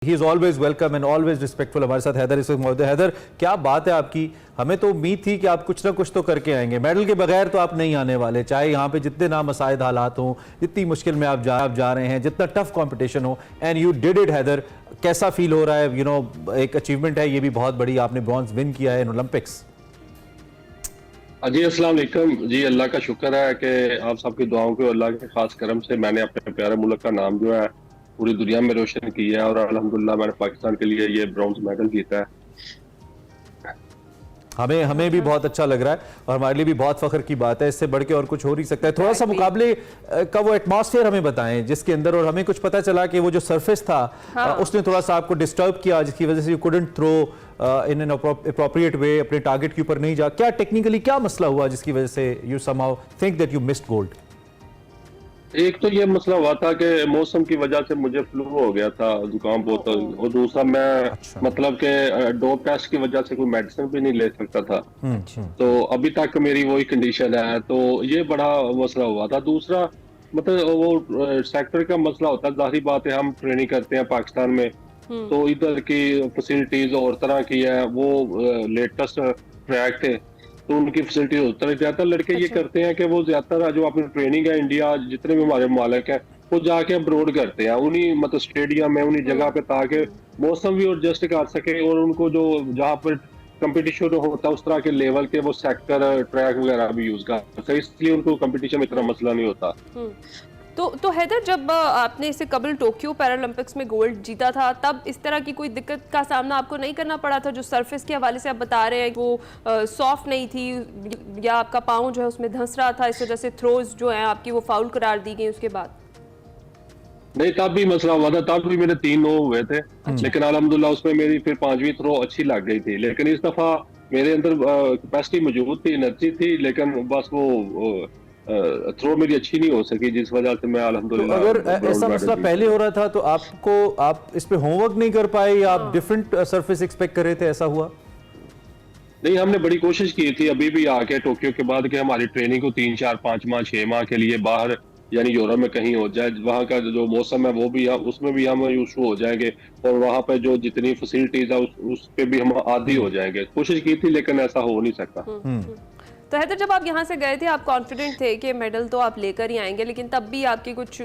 He is always welcome and always respectful. हमारे साथ हैदर इस वक्त मौजूद है। हैदर, क्या बात है आपकी। हमें तो उम्मीद थी कि आप कुछ ना कुछ तो करके आएंगे, मेडल के बगैर तो आप नहीं आने वाले, चाहे यहाँ पे जितने नामसाइद हालात हों, जितनी मुश्किल में आप जा रहे हैं, जितना टफ कंपटीशन हो, and you did it. Haider, कैसा फील हो रहा है? यू नो, एक अचीवमेंट है ये भी बहुत बड़ी, आपने ब्रॉन्ज विन किया है इन ओलंपिक्स। जी अस्सलाम वालेकुम। जी अल्लाह का शुक्र है कि आप सबकी दुआओं के, अल्लाह के खास करम से मैंने अपने प्यारे मुल्क का नाम जो है पूरी दुनिया में रोशन किया है और अल्हम्दुलिल्लाह मैंने पाकिस्तान के लिए ये ब्रॉन्ज मेडल जीता है। हमें भी बहुत अच्छा लग रहा है और हमारे लिए भी बहुत फख्र की बात है। इससे बढ़ के और कुछ हो नहीं सकता है। थोड़ा सा मुकाबले का वो एटमॉस्फेयर हमें बताएं जिसके अंदर, और हमें कुछ पता चला कि वो जो सरफेस था उसने थोड़ा सा आपको डिस्टर्ब किया, जिसकी वजह से you couldn't throw in an appropriate way, अपने टारगेट के ऊपर नहीं जा। क्या टेक्निकली क्या मसला हुआ जिसकी वजह से you somehow think that you missed gold? एक तो ये मसला हुआ था कि मौसम की वजह से मुझे फ्लू हो गया था, जुकाम बहुत, और दूसरा मैं मतलब कि डोप टेस्ट की वजह से कोई मेडिसिन भी नहीं ले सकता था। तो अभी तक मेरी वही कंडीशन है, तो ये बड़ा मसला हुआ था। दूसरा मतलब वो सेक्टर का मसला होता है, जाहिर बात है हम ट्रेनिंग करते हैं पाकिस्तान में, तो इधर की फैसिलिटीज और तरह की है, वो लेटेस्ट ट्रैक थे तो उनकी फैसिलिटी होता है। ज्यादातर लड़के ये करते हैं कि वो ज्यादातर जो अपनी ट्रेनिंग है इंडिया, जितने भी हमारे मालिक हैं वो जाके अब्रोड करते हैं उन्हीं मतलब स्टेडियम में, उन्हीं जगह पे, ताकि मौसम भी एडजस्ट कर सके और उनको जो जहाँ पर कंपटीशन होता है उस तरह के लेवल के वो सेक्टर ट्रैक वगैरह भी यूज कर सकते, इसलिए उनको कंपटीशन में इतना मसला नहीं होता। तो हैदर, जब आपने इससे कबल टोक्यो पैरालंपिक्स में गोल्ड जीता था, तब इस तरह की कोई दिक्कत का सामना आपको नहीं करना पड़ा था? जो सरफेस के हवाले से आप बता रहे हैं वो सॉफ्ट नहीं थी, या आपका पाँव जो है उसमें धंस रहा था, इस वजह से थ्रोज जो है आपकी वो फाउल करार दी गई उसके बाद? नहीं, तब भी मसला हुआ था, तब भी मेरे 3 नो हुए थे। लेकिन अल्हम्दुलिल्लाह उसमें मेरी फिर 5वीं थ्रो अच्छी लग गई थी। लेकिन इस दफा मेरे अंदर कैपेसिटी मौजूद थी, एनर्जी थी, लेकिन बस वो थ्रो मेरी अच्छी नहीं हो सकी, जिस वजह से मैं अल्हम्दुलिल्लाह। तो अगर ऐसा मसला पहले हो रहा था तो आप इस पे होमवर्क नहीं कर पाए, या आप डिफरेंट सरफेस एक्सपेक्ट कर रहे थे, ऐसा हुआ? नहीं, हमने बड़ी कोशिश की थी अभी भी आके टोक्यो के बाद कि हमारी ट्रेनिंग को 3, 4, 5 माह, 6 माह के लिए बाहर यानी यूरोप में कहीं हो जाए, वहाँ का जो मौसम है वो भी उसमें भी हम यूज हो जाएंगे, और वहाँ पे जो जितनी फैसिलिटीज है उस पे भी हम आदी हो जाएंगे। कोशिश की थी लेकिन ऐसा हो नहीं सकता। तो हैदर, जब आप यहाँ से गए थे आप कॉन्फिडेंट थे कि मेडल तो आप लेकर ही आएंगे, लेकिन तब भी आपकी कुछ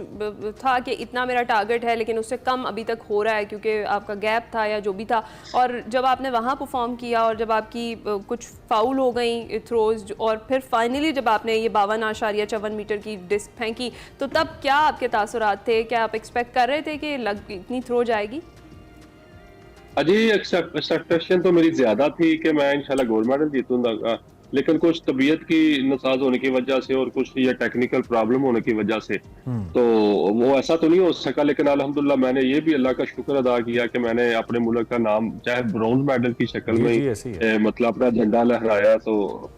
था कि इतना मेरा टारगेट है लेकिन उससे कम अभी तक हो रहा है क्योंकि आपका गैप था या जो भी था? और जब आपने वहाँ परफॉर्म किया और जब आपकी कुछ फाउल हो गई थ्रोज, और फिर फाइनली जब आपने ये 52.54 मीटर की डिस्क फेंकी, तो तब क्या आपके तासुरात थे? क्या आप एक्सपेक्ट कर रहे थे कि इतनी थ्रो जाएगी? अजी, एक्सपेक्टेशन तो मेरी ज्यादा थी कि मैं इंशाल्लाह गोल्ड मेडल जीतूंगा, लेकिन कुछ तबीयत की नसाज होने की वजह से और कुछ ये टेक्निकल प्रॉब्लम होने की वजह से तो वो ऐसा तो नहीं हो सका। लेकिन अल्हम्दुलिल्लाह मैंने ये भी अल्लाह का शुक्र अदा किया कि मैंने अपने मुल्क का नाम चाहे ब्रॉन्ज मेडल की शक्ल में ही मतलब अपना झंडा लहराया। तो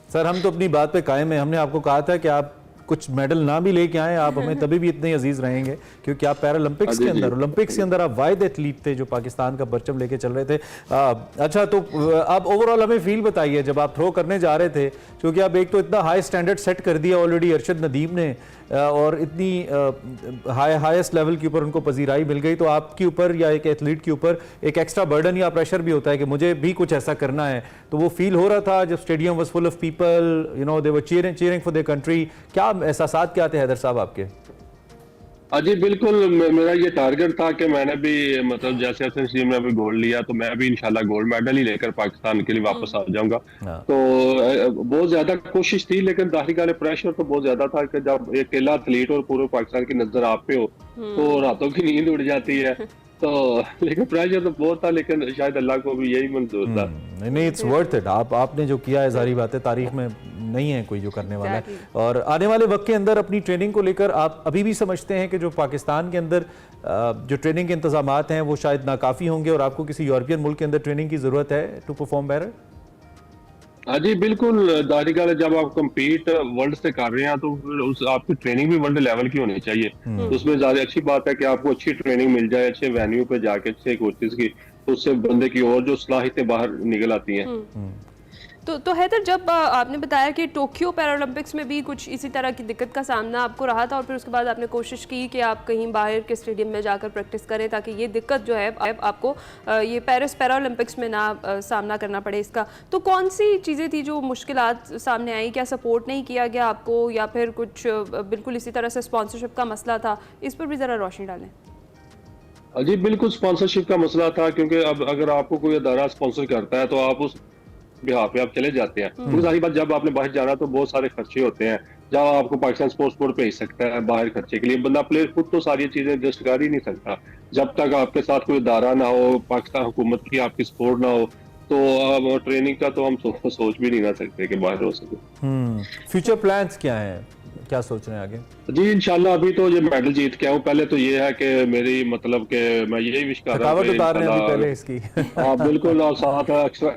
सर, हम तो अपनी बात पे कायम है। हमने आपको कहा था कि आप कुछ मेडल ना भी लेके आए, आप हमें तभी भी इतने अजीज रहेंगे क्योंकि आप पैरालंपिक्स के अंदर, ओलंपिक्स के अंदर आप वाहिद एथलीट थे जो पाकिस्तान का परचम लेके चल रहे थे। अच्छा, तो आप ओवरऑल हमें फील बताइए जब आप थ्रो करने जा रहे थे, क्योंकि आप एक तो इतना हाई स्टैंडर्ड सेट कर दिया ऑलरेडी अरशद नदीम ने, और इतनी हाईएस्ट लेवल के ऊपर उनको पजीराई मिल गई, तो आपके ऊपर या एक एथलीट के ऊपर एक एक्स्ट्रा बर्डन या प्रेशर भी होता है कि मुझे भी कुछ ऐसा करना है। तो वो फील हो रहा था जब stadium was full of people, you know, they were cheering for their country. क्या एहसासात क्या थे हैदर साहब आपके? जी बिल्कुल, मेरा ये टारगेट था कि मैंने भी मतलब जैसे एसएससी में अभी गोल्ड लिया तो मैं भी इंशाल्लाह गोल्ड मेडल ही लेकर पाकिस्तान के लिए वापस आ जाऊंगा। तो बहुत ज्यादा कोशिश थी, लेकिन जाहिर गाले प्रेशर तो बहुत ज्यादा था कि जब एक अकेला एथलीट और पूरे पाकिस्तान की नजर आप पे हो तो रातों की नींद उड़ जाती है। तो लेकिन प्रेशर तो बहुत था, लेकिन शायद अल्लाह को भी यही मंजूर था। नहीं, इट्स वर्थ इट। आपने जो किया है, सारी बातें तारीख में नहीं है कोई जो करने वाला है। और आने वाले वक्त के अंदर अपनी ट्रेनिंग को लेकर आप अभी भी समझते हैं कि जो पाकिस्तान के अंदर जो ट्रेनिंग के इंतजामात हैं वो शायद नाकाफी होंगे और आपको किसी यूरोपियन मुल्क के अंदर ट्रेनिंग की जरूरत है टू परफॉर्म बेटर? जी बिल्कुल, जाहिर है जब आप compete वर्ल्ड से कर रहे हैं तो फिर उस आपकी ट्रेनिंग भी वर्ल्ड लेवल की होनी चाहिए। तो उसमें ज्यादा अच्छी बात है कि आपको अच्छी ट्रेनिंग मिल जाए, अच्छे वेन्यू पे जाके अच्छे कोचेस की, तो उससे बंदे की और जो सलाहियतें बाहर निकल आती हैं। तो हैदर, जब आपने बताया कि टोक्यो पैरालंपिक्स में भी कुछ इसी तरह की दिक्कत का सामना आपको रहा था और फिर उसके बाद आपने कोशिश की कि आप कहीं बाहर के स्टेडियम में जाकर प्रैक्टिस करें ताकि ये दिक्कत जो है आपको ये पेरिस पैरालंपिक्स में ना सामना करना पड़े इसका, तो कौन सी चीज़ें थी जो मुश्किलात सामने आई? क्या सपोर्ट नहीं किया गया आपको, या फिर कुछ बिल्कुल इसी तरह से स्पॉन्सरशिप का मसला था? इस पर भी ज़रा रोशनी डालें। जी बिल्कुल, स्पॉन्सरशिप का मसला था, क्योंकि अब अगर आपको कोई अदारा स्पॉन्सर करता है तो आप उस बिहार पे आप चले जाते हैं। तो सारी बात, जब आपने बाहर जाना तो बहुत सारे खर्चे होते हैं। जब आपको पाकिस्तान स्पोर्ट्स बोर्ड भेज सकता है बाहर खर्चे के लिए, बंदा प्लेयर खुद तो सारी चीजें एडजस्ट कर ही नहीं सकता। जब तक आपके साथ कोई अदारा ना हो, पाकिस्तान हुकूमत की आपकी सपोर्ट ना हो, तो अब ट्रेनिंग का तो हम सोच भी नहीं ना सकते कि बाहर हो सके। फ्यूचर प्लान्स क्या हैं, क्या सोच रहे हैं आगे? जी इंशाल्लाह, अभी तो ये मेडल जीत के आऊँ। पहले तो ये है कि मेरी मतलब कि मैं यही विश कर रहा हूँ थकावट उतार रहे हैं अभी पहले इसकी। हाँ बिल्कुल, और साथ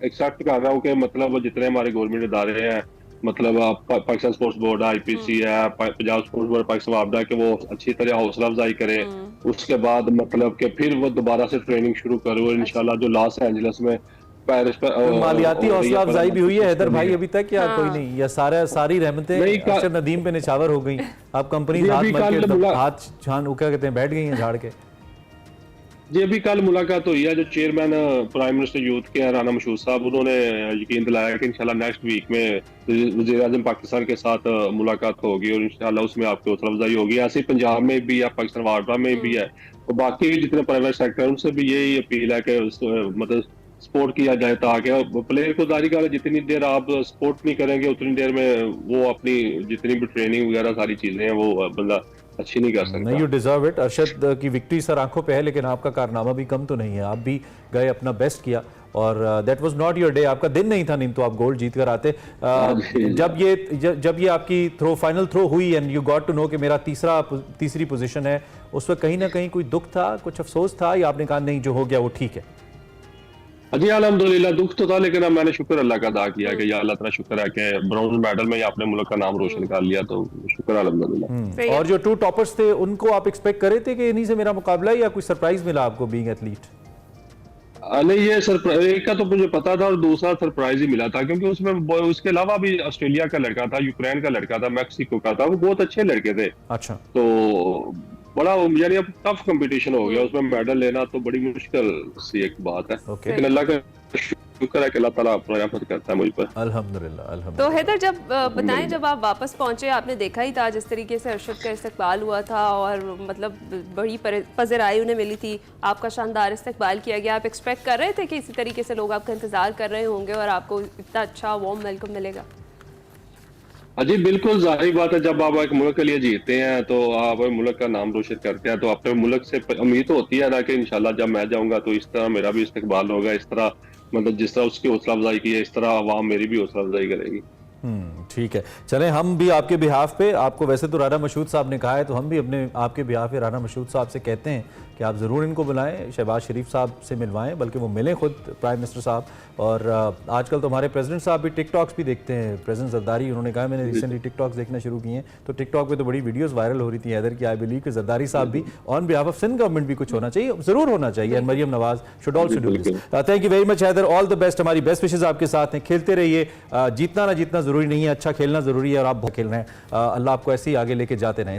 एक्सेप्ट कर रहा हूँ कि मतलब जितने हमारे गवर्नमेंट इदारे हैं, मतलब पाकिस्तान स्पोर्ट्स बोर्ड, आईपीसी है, पंजाब स्पोर्ट्स बोर्ड, पाकिस्तान वापडा, के वो अच्छी तरह हौसला अफजाई करे। उसके बाद मतलब कि फिर वो दोबारा से ट्रेनिंग शुरू करो इंशाल्लाह, जो लॉस एंजलिस में पेरिस पर मालियाती हौसला अफजाई भी हुई है हैदर भाई अभी तक, या कोई नहीं? या सारी रहमतें अरशद नदीम पे निछावर हो गई? आप कंपनी हाथ छान क्या कहते हैं, बैठ गई हैं झाड़ के? जी अभी कल मुलाकात हुई है, जो चेयरमैन प्राइम मिनिस्टर यूथ के हैं राना मशहूद साहब, उन्होंने यकीन दिलाया कि इंशाल्लाह नेक्स्ट वीक में वज़ीर आज़म पाकिस्तान के साथ मुलाकात होगी और इंशाल्लाह उसमें आपकी हौसला अफजाई होगी। ऐसे पंजाब में भी है, पाकिस्तान वापडा में भी है, और बाकी जितने प्राइवेट सेक्टर उनसे भी यही अपील है कि मतलब सपोर्ट किया जाए, ताकि प्लेयर को जारी कर, जितनी देर आप सपोर्ट नहीं करेंगे उतनी देर में वो अपनी जितनी भी ट्रेनिंग वगैरह सारी चीजें हैं वो बंदा अच्छी नहीं कर सकता। नहीं, यू डिजर्व इट। अरशद की विक्ट्री सर आंखों पे है, लेकिन आपका कारनामा भी कम तो नहीं है। आप भी गए, अपना बेस्ट किया, और that was not your day, आपका दिन नहीं था, नहीं तो आप गोल्ड जीत कर आते। जब ये आपकी फाइनल थ्रो हुई and you got to know कि मेरा तीसरी पोजीशन है, उस वक्त कहीं ना कहीं कोई दुख था, कुछ अफसोस था, या आपने कहा नहीं जो हो गया वो ठीक है? जी अल्हम्दुलिल्लाह, दुख तो था, लेकिन अब मैंने शुक्र अल्लाह का अदा किया कि या अल्लाह तेरा शुक्र है कि ब्रॉन्ज मेडल में आपने मुल्क का नाम रोशन कर लिया, तो शुक्र अल्हम्दुलिल्लाह। और जो 2 टॉपर्स थे उनको आप एक्सपेक्ट करे थे कि इन्हीं से मेरा मुकाबला, या कोई सरप्राइज मिला आपको बीइंग एथलीट? नहीं, ये सरप्राइज एक का तो मुझे पता था और दूसरा सरप्राइज ही मिला था, क्योंकि उसमें उसके अलावा भी ऑस्ट्रेलिया का लड़का था, यूक्रेन का लड़का था, मैक्सिको का था, वो बहुत अच्छे लड़के थे। अच्छा, तो बड़ा यानी अब टफ कंपटीशन हो गया, उसमें मेडल लेना तो बड़ी मुश्किल सी एक बात है। लेकिन अल्लाह का शुक्र है कि अल्लाह ताला अपना रहमत करता है मुझ पर। अल्हम्दुलिल्लाह। तो हैदर, जब बताएं, जब आप वापस पहुंचे, आपने देखा ही था जिस तरीके से अरशद का इस्तकबाल हुआ था, और मतलब बड़ी पज़िराई उन्हें मिली थी, आपका शानदार इस्तकबाल किया गया। आप एक्सपेक्ट कर रहे थे कि इसी तरीके से लोग आपका इंतजार कर रहे होंगे और आपको इतना अच्छा वार्म वेलकम मिलेगा? जी बिल्कुल, जाहिर बात है, जब आप एक मुल्क के लिए जीतते हैं तो आप मुल्क का नाम रोशन करते हैं, तो अपने मुल्क से उम्मीद तो होती है ना कि इंशाल्लाह जब मैं जाऊंगा तो इस तरह मेरा भी इस्तकबाल होगा, इस तरह मतलब जिस तरह उसकी हौसला अफजाई की है इस तरह आवाम मेरी भी हौसला अफजाई करेगी। ठीक है, चलें हम भी आपके बिहाफ पे, आपको वैसे तो राना मशहूद साहब ने कहा है, तो हम भी अपने आपके बिहाफ पे राना मशहूद साहब से कहते हैं कि आप ज़रूर इनको बुलाएं, शहबाज शरीफ साहब से मिलवाएं, बल्कि वो मिलें खुद प्राइम मिनिस्टर साहब। और आजकल तो हमारे प्रेसिडेंट साहब भी टिकटॉक्स भी देखते हैं, प्रेसिडेंट जरदारी, उन्होंने कहा मैंने रिसेंटली टिकटॉक्स देखना शुरू किए हैं, तो टिकटॉक पे तो बड़ी वीडियोस वायरल हो रही थी हैदर की। आई बिलीव कि जरदारी साहब भी on behalf of Sindh government भी कुछ होना चाहिए, ज़रूर होना चाहिए, and Maryam Nawaz should also do this. Thank you very much Haider, all the best, हमारी बेस्ट विशेज आपके साथ हैं, खेलते रहिए, जीतना ना जीतना ज़रूरी नहीं है, अच्छा खेलना ज़रूरी है, और आप बहुत खेल रहे हैं, अल्लाह आपको ऐसे ही आगे लेके जाते रहें।